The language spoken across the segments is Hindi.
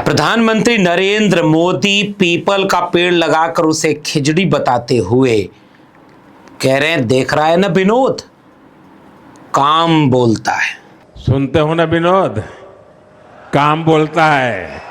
प्रधानमंत्री नरेंद्र मोदी पीपल का पेड़ लगाकर उसे खिचड़ी बताते हुए कह रहे हैं, देख रहा है ना विनोद, काम बोलता है। सुनते हो ना विनोद, काम बोलता है।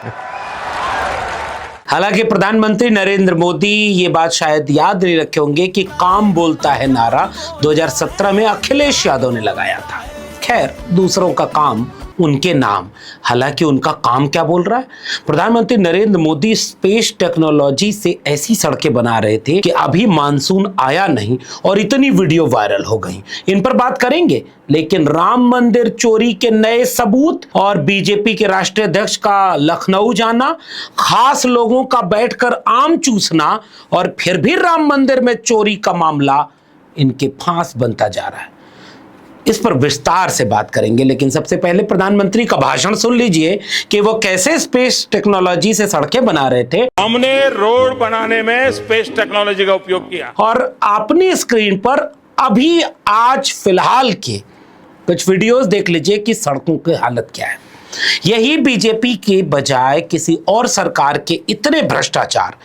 हालांकि प्रधानमंत्री नरेंद्र मोदी ये बात शायद याद नहीं रखे होंगे कि काम बोलता है नारा 2017 में अखिलेश यादव ने लगाया था। खैर, दूसरों का काम उनके नाम। हालांकि उनका काम क्या बोल रहा है? प्रधानमंत्री नरेंद्र मोदी स्पेस टेक्नोलॉजी से ऐसी सड़कें बना रहे थे कि अभी मानसून आया नहीं और इतनी वीडियो वायरल हो गई। इन पर बात करेंगे, लेकिन राम मंदिर चोरी के नए सबूत और बीजेपी के राष्ट्रीय अध्यक्ष का लखनऊ जाना, खास लोगों का बैठकर आम चूसना और फिर भी राम मंदिर में चोरी का मामला इनके फांस बनता जा रहा है। इस पर विस्तार से बात करेंगे, लेकिन सबसे पहले प्रधानमंत्री का भाषण सुन लीजिए कि वो कैसे स्पेस टेक्नोलॉजी से सड़कें बना रहे थे। हमने रोड बनाने में स्पेस टेक्नोलॉजी का उपयोग किया। और अपनी स्क्रीन पर अभी आज फिलहाल के कुछ वीडियोस देख लीजिए कि सड़कों की हालत क्या है। यही बीजेपी के बजाय किसी और सरकार के इतने भ्रष्टाचार,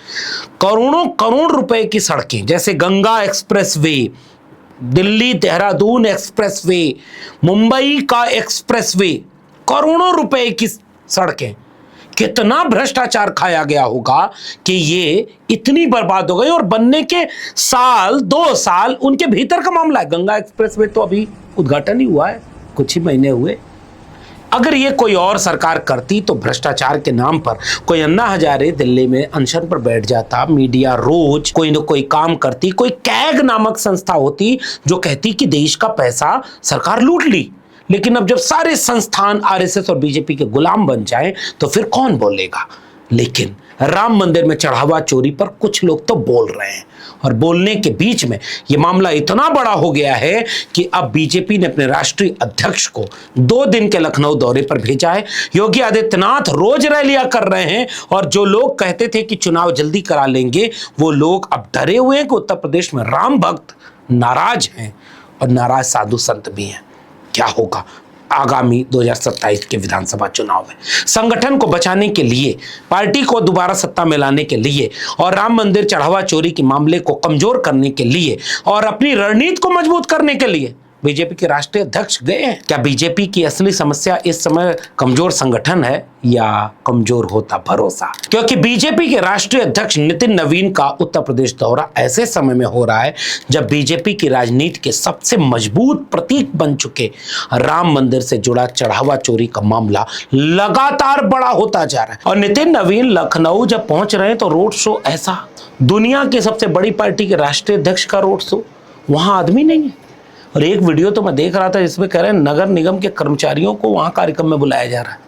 करोड़ों करोड़ रुपए की सड़कें जैसे गंगा एक्सप्रेसवे, दिल्ली देहरादून एक्सप्रेसवे, मुंबई का एक्सप्रेसवे, करोड़ों रुपए की सड़कें, कितना भ्रष्टाचार खाया गया होगा कि ये इतनी बर्बाद हो गई। और बनने के साल 2 साल उनके भीतर का मामला है। गंगा एक्सप्रेसवे तो अभी उद्घाटन ही हुआ है, कुछ ही महीने हुए। अगर ये कोई और सरकार करती तो भ्रष्टाचार के नाम पर कोई अन्ना हजारे दिल्ली में अनशन पर बैठ जाता, मीडिया रोज कोई न कोई काम करती, कोई कैग नामक संस्था होती जो कहती कि देश का पैसा सरकार लूट ली। लेकिन अब जब सारे संस्थान आरएसएस और बीजेपी के गुलाम बन जाएं तो फिर कौन बोलेगा? लेकिन राम मंदिर में चढ़ावा चोरी पर कुछ लोग तो बोल रहे हैं, और बोलने के बीच में यह मामला इतना बड़ा हो गया है कि अब बीजेपी ने अपने राष्ट्रीय अध्यक्ष को 2 दिन के लखनऊ दौरे पर भेजा है। योगी आदित्यनाथ रोज रैलियां कर रहे हैं, और जो लोग कहते थे कि चुनाव जल्दी करा लेंगे, वो लोग अब डरे हुए हैं कि उत्तर प्रदेश में राम भक्त नाराज हैं, और नाराज साधु संत भी हैं। क्या होगा आगामी 2027 के विधानसभा चुनाव में? संगठन को बचाने के लिए, पार्टी को दोबारा सत्ता में लाने के लिए, और राम मंदिर चढ़ावा चोरी के मामले को कमजोर करने के लिए, और अपनी रणनीति को मजबूत करने के लिए बीजेपी के राष्ट्रीय अध्यक्ष गए हैं। क्या बीजेपी की असली समस्या इस समय कमजोर संगठन है या कमजोर होता भरोसा? क्योंकि बीजेपी के राष्ट्रीय अध्यक्ष नितिन नवीन का उत्तर प्रदेश दौरा ऐसे समय में हो रहा है जब बीजेपी की राजनीति के सबसे मजबूत प्रतीक बन चुके राम मंदिर से जुड़ा चढ़ावा चोरी का मामला लगातार बड़ा होता जा रहा है। और नितिन नवीन लखनऊ जब पहुंच रहे हैं तो रोड शो ऐसा, दुनिया की सबसे बड़ी पार्टी के राष्ट्रीय अध्यक्ष का रोड शो, वहां आदमी नहीं है। और एक वीडियो तो मैं देख रहा था जिसमें कह रहे हैं नगर निगम के कर्मचारियों को वहां कार्यक्रम में बुलाया जा रहा है।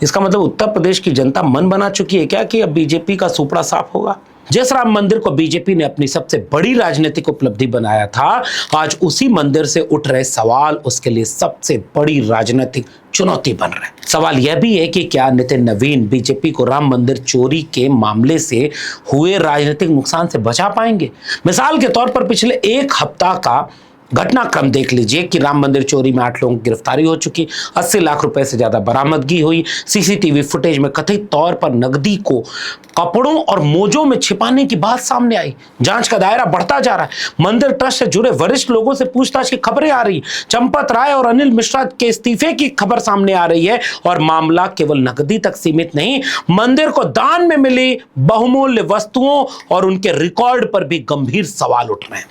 इसका मतलब उत्तर प्रदेश की जनता मन बना चुकी है क्या कि अब बीजेपी का सुपड़ा साफ होगा? जिस राम मंदिर को बीजेपी ने अपनी सबसे बड़ी राजनीतिक उपलब्धि बनाया था, आज उसी मंदिर से उठ रहे सवाल उसके लिए सबसे बड़ी राजनीतिक चुनौती बन रहे हैं। सवाल यह भी है कि क्या नितिन नवीन बीजेपी को राम मंदिर चोरी के मामले से हुए राजनीतिक नुकसान से बचा पाएंगे? मिसाल के तौर पर पिछले 1 हफ्ता का घटनाक्रम देख लीजिए कि राम मंदिर चोरी में 8 लोगों की गिरफ्तारी हो चुकी, 80 लाख रुपए से ज्यादा बरामदगी हुई, सीसीटीवी फुटेज में कथित तौर पर नकदी को कपड़ों और मोजों में छिपाने की बात सामने आई। जांच का दायरा बढ़ता जा रहा है। मंदिर ट्रस्ट से जुड़े वरिष्ठ लोगों से पूछताछ की खबरें आ रही, चंपत राय और अनिल मिश्रा के इस्तीफे की खबर सामने आ रही है। और मामला केवल नकदी तक सीमित नहीं, मंदिर को दान में मिली बहुमूल्य वस्तुओं और उनके रिकॉर्ड पर भी गंभीर सवाल उठ रहे हैं।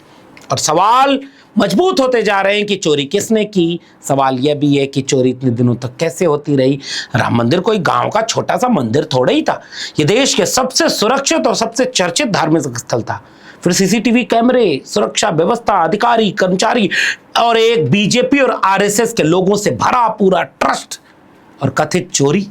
और सवाल मजबूत होते जा रहे हैं कि चोरी किसने की। सवाल यह भी है कि चोरी इतने दिनों तक कैसे होती रही? राम मंदिर कोई गांव का छोटा सा मंदिर थोड़ा ही था, यह देश के सबसे सुरक्षित और सबसे चर्चित धार्मिक स्थल था। फिर सीसीटीवी कैमरे, सुरक्षा व्यवस्था, अधिकारी, कर्मचारी और एक बीजेपी और आरएसएस के लोगों से भरा पूरा ट्रस्ट, और कथित चोरी।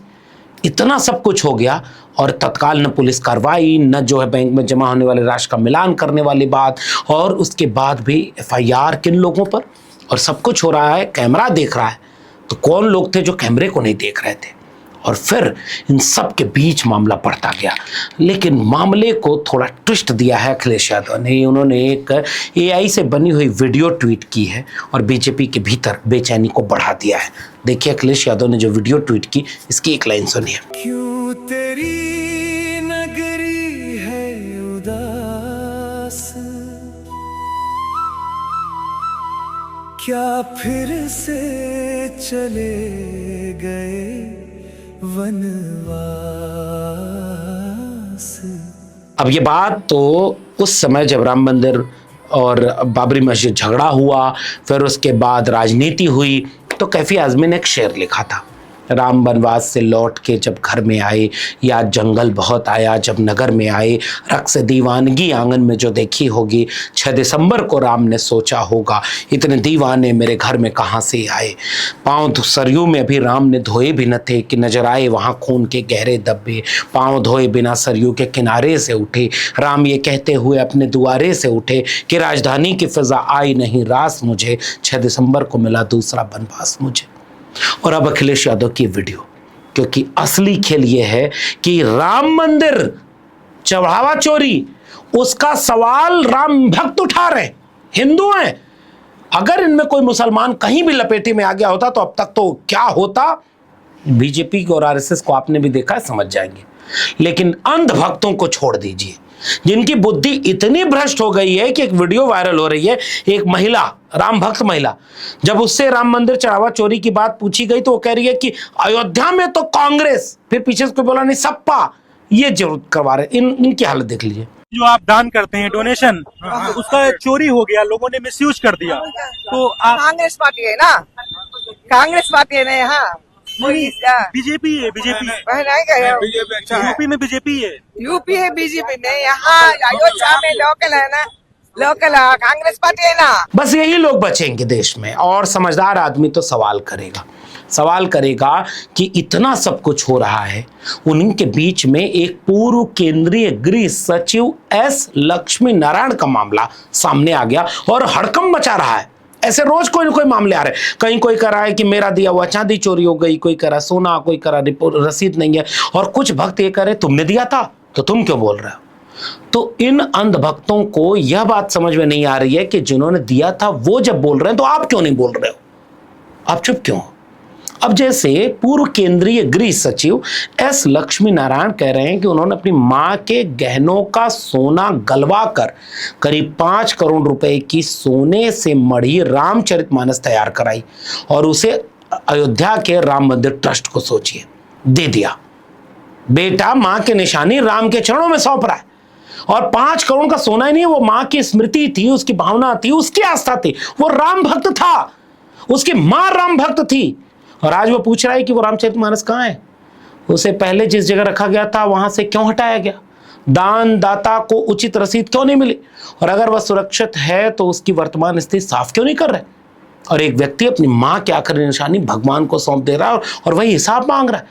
इतना सब कुछ हो गया और तत्काल न पुलिस कार्रवाई, न जो है बैंक में जमा होने वाले राशि का मिलान करने वाली बात, और उसके बाद भी एफआईआर किन लोगों पर? और सब कुछ हो रहा है, कैमरा देख रहा है, तो कौन लोग थे जो कैमरे को नहीं देख रहे थे? और फिर इन सब के बीच मामला बढ़ता गया। लेकिन मामले को थोड़ा ट्विस्ट दिया है अखिलेश यादव ने। उन्होंने एक एआई से बनी हुई वीडियो ट्वीट की है और बीजेपी के भीतर बेचैनी को बढ़ा दिया है। देखिए अखिलेश यादव ने जो वीडियो ट्वीट की, इसकी एक लाइन सुनिए। यूं तेरी नगरी है उदास, क्या फिर से चले गए वनवास। अब ये बात तो उस समय जब राम मंदिर और बाबरी मस्जिद झगड़ा हुआ, फिर उसके बाद राजनीति हुई, तो कैफी आजमी ने एक शेर लिखा था, राम वनवास से लौट के जब घर में आए, याद जंगल बहुत आया जब नगर में आए, रक्स दीवानगी आंगन में जो देखी होगी, 6 दिसंबर को राम ने सोचा होगा, इतने दीवाने मेरे घर में कहाँ से आए। पाँव सरयू में अभी राम ने धोए भी न थे कि नजर आए वहाँ खून के गहरे धब्बे, पाँव धोए बिना सरयू के किनारे से उठे, राम ये कहते हुए अपने दुआरे से उठे कि राजधानी की फिजा आई नहीं रास मुझे, 6 दिसंबर को मिला दूसरा वनवास मुझे। और अब अखिलेश यादव की वीडियो, क्योंकि असली खेल यह है कि राम मंदिर चढ़ावा चोरी, उसका सवाल राम भक्त उठा रहे, हिंदू हैं। अगर इनमें कोई मुसलमान कहीं भी लपेटे में आ गया होता तो अब तक तो क्या होता, बीजेपी और आरएसएस को आपने भी देखा है, समझ जाएंगे। लेकिन अंध भक्तों को छोड़ दीजिए, जिनकी बुद्धि इतनी भ्रष्ट हो गई है कि एक वीडियो वायरल हो रही है, एक महिला, राम भक्त महिला, जब उससे राम मंदिर चढ़ावा चोरी की बात पूछी गई तो वो कह रही है कि अयोध्या में तो कांग्रेस, फिर पीछे से कोई बोला नहीं सपा, ये जरूर करवा रहे। इनकी हालत देख लीजिए। जो आप दान करते हैं डोनेशन, उसका चोरी हो गया, लोगों ने मिसयूज कर दिया, तो आप कांग्रेस पार्टी है ना, कांग्रेस पार्टी है ना यहाँ, बीजेपी है, बीजेपी यूपी में बीजेपी है, यूपी है बीजेपी नहीं, यहाँ अयोध्या में लोकल है ना, लोकल कांग्रेस पार्टी है ना। बस यही लोग बचेंगे देश में, और समझदार आदमी तो सवाल करेगा कि इतना सब कुछ हो रहा है, उनके बीच में एक पूर्व केंद्रीय गृह सचिव एस लक्ष्मी नारायण का मामला सामने आ गया और हड़कंप मचा रहा है। ऐसे रोज कोई ना कोई मामले आ रहे हैं, कहीं कोई कह रहा है कि मेरा दिया हुआ चांदी चोरी हो गई, कोई कह रहा सोना, कोई कह रहा रसीद नहीं है, और कुछ भक्त ये कह रहे तुमने दिया था तो तुम क्यों बोल रहे हो। तो इन अंध भक्तों को यह बात समझ में नहीं आ रही है कि जिन्होंने दिया था वो जब बोल रहे हैं तो आप क्यों नहीं बोल रहे हो, आप चुप क्यों। अब जैसे पूर्व केंद्रीय गृह सचिव एस लक्ष्मी नारायण कह रहे हैं कि उन्होंने अपनी मां के गहनों का सोना गलवा कर करीब 5 करोड़ रुपए की सोने से मढ़ी रामचरितमानस तैयार कराई और उसे अयोध्या के राम मंदिर ट्रस्ट को सोचिए दे दिया। बेटा मां के निशानी राम के चरणों में सौंप रहा है, और 5 करोड़ का सोना ही नहीं, वो मां की स्मृति थी, उसकी भावना थी, उसकी आस्था थी, वो राम भक्त था, उसकी मां राम भक्त थी। और आज वो पूछ रहा है कि वो रामचरितमानस कहाँ है, उसे पहले जिस जगह रखा गया था वहां से क्यों हटाया गया, दान दाता को उचित रसीद क्यों नहीं मिली, और अगर वह सुरक्षित है तो उसकी वर्तमान स्थिति साफ क्यों नहीं कर रहे। और एक व्यक्ति अपनी मां की आखिरी निशानी भगवान को सौंप दे रहा है और वही हिसाब मांग रहा है।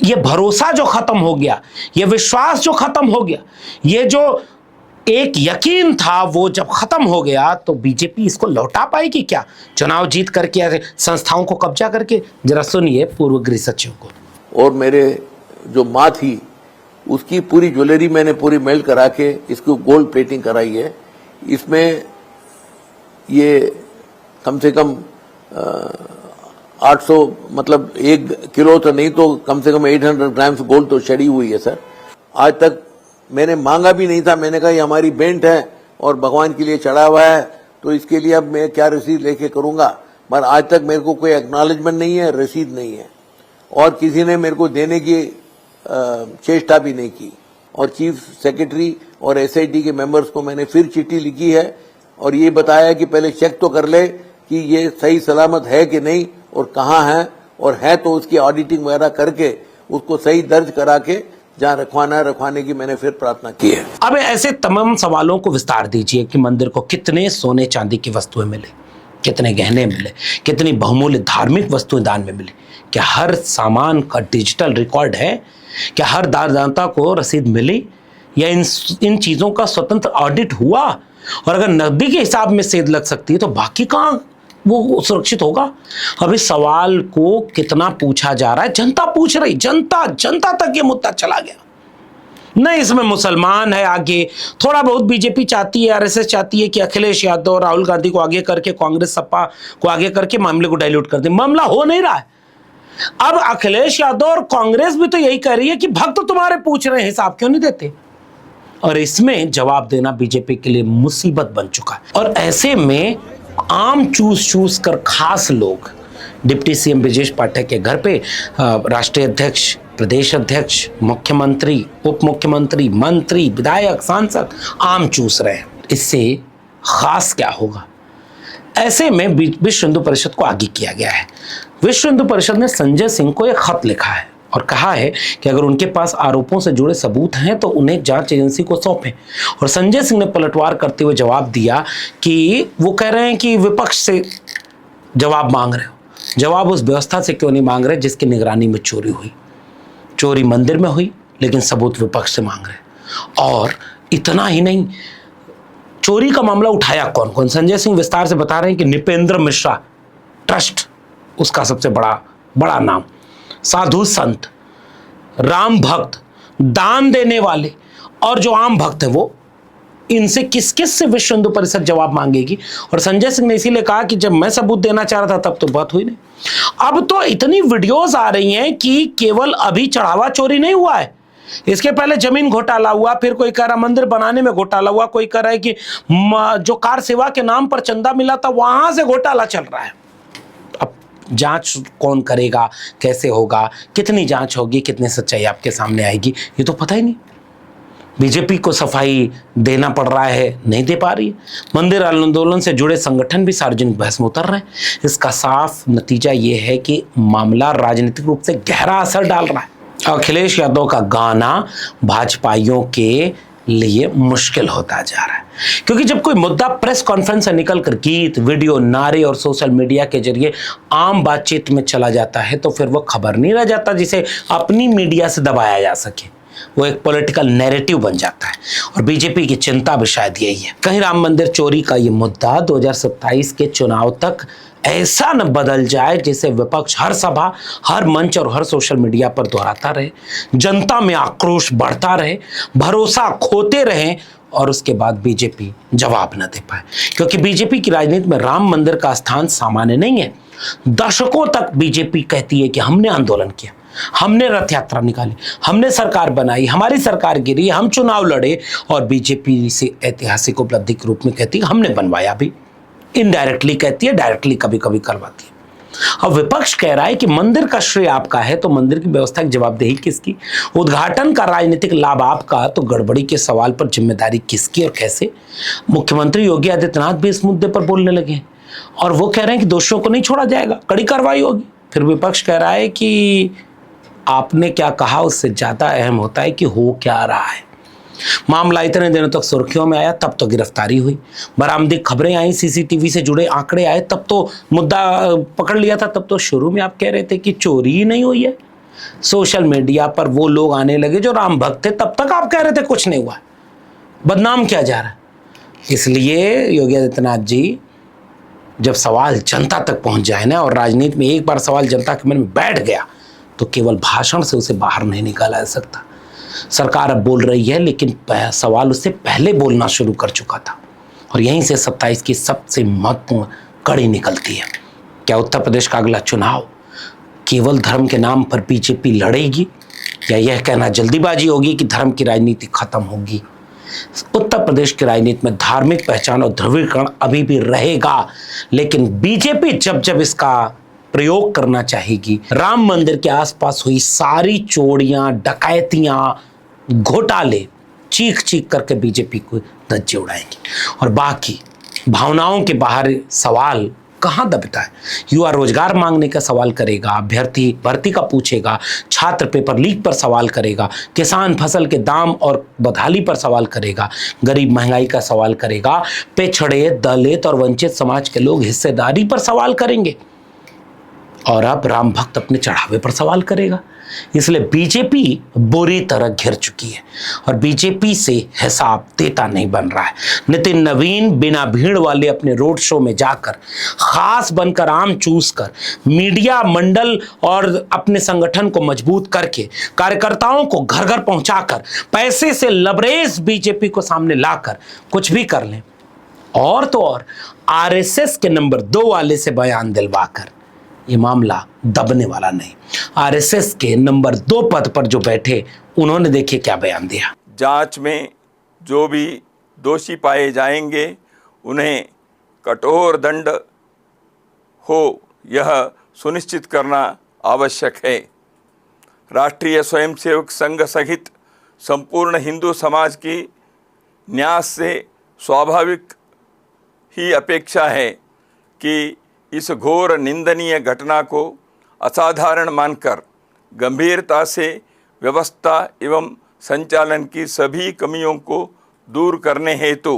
ये भरोसा जो खत्म हो गया, ये विश्वास जो खत्म हो गया, ये जो एक यकीन था वो जब खत्म हो गया, तो बीजेपी इसको लौटा पाएगी क्या, चुनाव जीत करके ऐसे संस्थाओं को कब्जा करके। जरा सुनिए पूर्व गृह सचिव को। और मेरे जो माँ थी उसकी पूरी ज्वेलरी मैंने पूरी मेल्ट करा के इसको गोल्ड प्लेटिंग कराई है। इसमें ये कम से कम 800 मतलब 1 किलो तो नहीं तो कम से कम 800 ग्राम्स गोल्ड तो चढ़ी हुई है सर। आज तक मैंने मांगा भी नहीं था, मैंने कहा ये हमारी बेंट है और भगवान के लिए चढ़ा हुआ है तो इसके लिए अब मैं क्या रसीद लेके करूंगा, पर आज तक मेरे को कोई एक्नॉलेजमेंट नहीं है, रसीद नहीं है, और किसी ने मेरे को देने की चेष्टा भी नहीं की। और चीफ सेक्रेटरी और एसआईटी के मेंबर्स को मैंने फिर चिट्ठी लिखी है और ये बताया कि पहले चेक तो कर ले कि ये सही सलामत है कि नहीं और कहाँ है, और है तो उसकी ऑडिटिंग वगैरह करके उसको सही दर्ज करा के जहाँ रखवाना है रखवाने की मैंने फिर प्रार्थना की है। अब ऐसे तमाम सवालों को विस्तार दीजिए कि मंदिर को कितने सोने चांदी की वस्तुएं मिले, कितने गहने मिले, कितनी बहुमूल्य धार्मिक वस्तुएं दान में मिली, क्या हर सामान का डिजिटल रिकॉर्ड है, क्या हर दानदाता को रसीद मिली, या इन चीजों का स्वतंत्र ऑडिट हुआ, और अगर नकदी के हिसाब में सेध लग सकती है तो बाकी कहाँ वो सुरक्षित होगा। अब इस सवाल को कितना पूछा जा रहा है, जनता पूछ रही, जनता तक ये मुद्दा चला गया। नहीं इसमें मुसलमान है आगे, थोड़ा बहुत बीजेपी चाहती है, आरएसएस चाहती है कि अखिलेश यादव और राहुल गांधी को आगे करके, कांग्रेस सपा को आगे करके मामले को डाइल्यूट कर दे। मामला हो नहीं रहा है, अब अखिलेश यादव और कांग्रेस भी तो यही कह रही है कि भक्त तुम्हारे पूछ रहे हैं, हिसाब क्यों नहीं देते। और इसमें जवाब देना बीजेपी के लिए मुसीबत बन चुका है। और ऐसे में आम चूस चूस कर खास लोग डिप्टी सीएम ब्रजेश पाठक के घर पे राष्ट्रीय अध्यक्ष, प्रदेश अध्यक्ष, मुख्यमंत्री, उप मुख्यमंत्री, मंत्री, विधायक, सांसद आम चूस रहे हैं। इससे खास क्या होगा? ऐसे में विश्व हिंदू परिषद को आगे किया गया है। विश्व हिंदू परिषद ने संजय सिंह को एक खत लिखा है और कहा है कि अगर उनके पास आरोपों से जुड़े सबूत हैं तो उन्हें जांच एजेंसी को सौंपें। और संजय सिंह ने पलटवार करते हुए जवाब दिया कि वो कह रहे हैं कि विपक्ष से जवाब मांग रहे हो। जवाब उस व्यवस्था से क्यों नहीं मांग रहे जिसकी निगरानी में चोरी हुई? चोरी मंदिर में हुई, लेकिन सबूत विपक्ष से मांग रहे। और इतना ही नहीं, चोरी का मामला उठाया कौन कौन? संजय सिंह विस्तार से बता रहे हैं कि निपेंद्र मिश्रा ट्रस्ट, उसका सबसे बड़ा नाम, साधु संत, राम भक्त, दान देने वाले और जो आम भक्त है वो, इनसे किस किस से विश्व हिंदू परिषद जवाब मांगेगी। और संजय सिंह ने इसीलिए कहा कि जब मैं सबूत देना चाह रहा था तब तो बात हुई नहीं। अब तो इतनी वीडियोस आ रही हैं कि केवल अभी चढ़ावा चोरी नहीं हुआ है, इसके पहले जमीन घोटाला हुआ, फिर कोई कह रहा मंदिर बनाने में घोटाला हुआ, कोई कह रहा है कि जो कार सेवा के नाम पर चंदा मिला था वहां से घोटाला चल रहा है। अब जांच कौन करेगा, कैसे होगा, कितनी जांच होगी, कितनी सच्चाई आपके सामने आएगी, ये तो पता ही नहीं। बीजेपी को सफाई देना पड़ रहा है, नहीं दे पा रही है। मंदिर आंदोलन से जुड़े संगठन भी सार्वजनिक बहस में उतर रहे हैं। इसका साफ नतीजा ये है कि मामला राजनीतिक रूप से गहरा असर डाल रहा है। अखिलेश यादव का गाना भाजपाइयों के लिए मुश्किल होता जा रहा है, क्योंकि जब कोई मुद्दा प्रेस कॉन्फ्रेंस से निकलकर गीत, वीडियो, नारे और सोशल मीडिया के जरिए आम बातचीत में चला जाता है तो फिर वो खबर नहीं रह जाता जिसे अपनी मीडिया से दबाया जा सके। वो एक पॉलिटिकल नैरेटिव बन जाता है। और बीजेपी की चिंता भी शायद यही है, कहीं राम मंदिर चोरी का ये मुद्दा 2027 के चुनाव तक ऐसा न बदल जाए जिसे विपक्ष हर सभा, हर मंच और हर सोशल मीडिया पर दोहराता रहे, जनता में आक्रोश बढ़ता रहे, भरोसा खोते रहे और उसके बाद बीजेपी जवाब न दे पाए। क्योंकि बीजेपी की राजनीति में राम मंदिर का स्थान सामान्य नहीं है। दशकों तक बीजेपी कहती है कि हमने आंदोलन किया, हमने रथ यात्रा निकाली, हमने सरकार बनाई, हमारी सरकार गिरी, हम चुनाव लड़े, और बीजेपी से ऐतिहासिक उपलब्धि के रूप में कहती है हमने बनवाया भी। इनडायरेक्टली कहती है, डायरेक्टली कभी कभी करवाती है। अब विपक्ष कह रहा है कि मंदिर का श्रेय आपका है तो मंदिर की व्यवस्था की जवाबदेही किसकी? उद्घाटन का राजनीतिक लाभ आपका तो गड़बड़ी के सवाल पर जिम्मेदारी किसकी और कैसे? मुख्यमंत्री योगी आदित्यनाथ भी इस मुद्दे पर बोलने लगे और वो कह रहे हैं कि दोषियों को नहीं छोड़ा जाएगा, कड़ी कार्रवाई होगी। फिर विपक्ष कह रहा है कि आपने क्या कहा उससे ज्यादा अहम होता है कि हो क्या रहा है। मामला इतने दिनों तक सुर्खियों में आया, तब तो गिरफ्तारी हुई, बरामदी खबरें आई, सीसीटीवी से जुड़े आंकड़े आए, तब तो मुद्दा पकड़ लिया था। तब तो शुरू में आप कह रहे थे कि चोरी ही नहीं हुई है। सोशल मीडिया पर वो लोग आने लगे जो राम भक्त थे, तब तक आप कह रहे थे कुछ नहीं हुआ, बदनाम किया जा रहा है। इसलिए योगी आदित्यनाथ जी, जब सवाल जनता तक पहुंच जाए ना, और राजनीति में एक बार सवाल जनता के मन में बैठ गया तो केवल भाषण से उसे बाहर नहीं निकाला जा सकता। सरकार अब बोल रही है, लेकिन सवाल उससे पहले बोलना शुरू कर चुका था। और यहीं से 27 की सबसे महत्वपूर्ण कड़ी निकलती है। क्या उत्तर प्रदेश का अगला चुनाव केवल धर्म के नाम पर बीजेपी लड़ेगी, या यह कहना जल्दीबाजी होगी कि धर्म की राजनीति खत्म होगी? उत्तर प्रदेश की राजनीति में धार्मिक पहचान और ध्रुवीकरण अभी भी रहेगा, लेकिन बीजेपी जब जब इसका प्रयोग करना चाहेगी, राम मंदिर के आसपास हुई सारी चोरियां, डकैतियां, घोटाले चीख चीख करके बीजेपी को धज्जे उड़ाएंगी। और बाकी भावनाओं के बाहर सवाल कहां दबता है? युवा रोजगार मांगने का सवाल करेगा, अभ्यर्थी भर्ती का पूछेगा, छात्र पेपर लीक पर सवाल करेगा, किसान फसल के दाम और बदहाली पर सवाल करेगा, गरीब महंगाई का सवाल करेगा, पिछड़े, दलित और वंचित समाज के लोग हिस्सेदारी पर सवाल करेंगे, और अब राम भक्त अपने चढ़ावे पर सवाल करेगा। इसलिए बीजेपी बुरी तरह घिर चुकी है और बीजेपी से हिसाब देता नहीं बन रहा है। नितिन नवीन बिना भीड़ वाले अपने रोड शो में जाकर, खास बनकर, आम चूस कर, मीडिया मंडल और अपने संगठन को मजबूत करके, कार्यकर्ताओं को घर घर पहुंचाकर, पैसे से लबरेज बीजेपी को सामने लाकर कुछ भी कर लें। और तो और आरएसएस के नंबर 2 वाले से बयान दिलवाकर ये मामला दबने वाला नहीं। आरएसएस के नंबर 2 पद पर जो बैठे, उन्होंने देखिए क्या बयान दिया। जांच में जो भी दोषी पाए जाएंगे उन्हें कठोर दंड हो, यह सुनिश्चित करना आवश्यक है। राष्ट्रीय स्वयंसेवक संघ सहित संपूर्ण हिंदू समाज की न्यास से स्वाभाविक ही अपेक्षा है कि इस घोर निंदनीय घटना को असाधारण मानकर गंभीरता से व्यवस्था एवं संचालन की सभी कमियों को दूर करने हेतु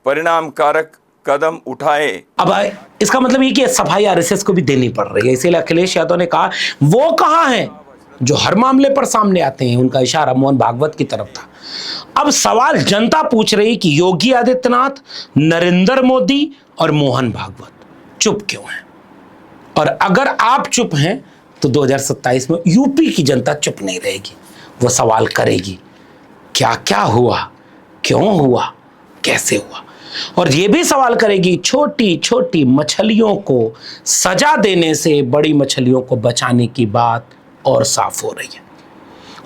परिणामकारक कदम उठाए। अब इसका मतलब ये कि सफाई आरएसएस को भी देनी पड़ रही है। इसीलिए अखिलेश यादव ने कहा वो कहाँ हैं जो हर मामले पर सामने आते हैं। उनका इशारा मोहन भागवत की तरफ था। अब सवाल जनता पूछ रही कि योगी आदित्यनाथ, नरेंद्र मोदी और मोहन भागवत चुप क्यों हैं? और अगर आप चुप हैं तो 2027 में यूपी की जनता चुप नहीं रहेगी, वो सवाल करेगी क्या क्या हुआ, क्यों हुआ, कैसे हुआ। और ये भी सवाल करेगी छोटी छोटी मछलियों को सजा देने से बड़ी मछलियों को बचाने की बात और साफ हो रही है।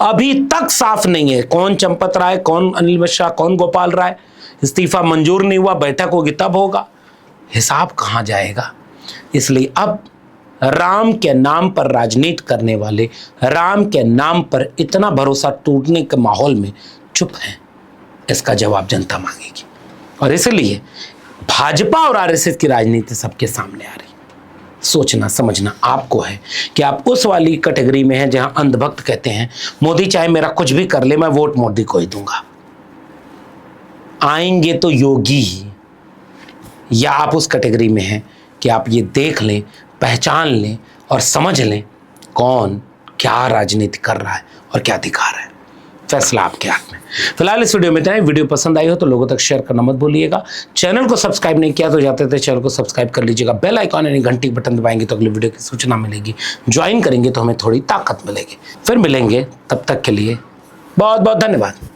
अभी तक साफ नहीं है कौन चंपत राय, कौन अनिल मिश्रा, कौन गोपाल राय। इस्तीफा मंजूर नहीं हुआ, बैठक होगी तब होगा, हिसाब कहाँ जाएगा। इसलिए अब राम के नाम पर राजनीति करने वाले, राम के नाम पर इतना भरोसा टूटने के माहौल में चुप हैं, इसका जवाब जनता मांगेगी। और इसलिए भाजपा और आरएसएस की राजनीति सबके सामने आ रही। सोचना समझना आपको है कि आप उस वाली कैटेगरी में हैं जहां अंधभक्त कहते हैं मोदी चाहे मेरा कुछ भी कर ले, मैं वोट मोदी को ही दूंगा, आएंगे तो योगी ही। या आप उस कैटेगरी में हैं कि आप ये देख लें, पहचान लें और समझ लें कौन क्या राजनीति कर रहा है और क्या दिखा रहा है। फैसला आपके हाथ में। फिलहाल इस वीडियो में इतना ही। वीडियो पसंद आई हो तो लोगों तक शेयर करना मत भूलिएगा। चैनल को सब्सक्राइब नहीं किया तो जाते थे चैनल को सब्सक्राइब कर लीजिएगा। बेल आइकॉन यानी घंटी बटन दबाएंगे तो अगली वीडियो की सूचना मिलेगी। ज्वाइन करेंगे तो हमें थोड़ी ताकत मिलेगी। फिर मिलेंगे, तब तक के लिए बहुत बहुत धन्यवाद।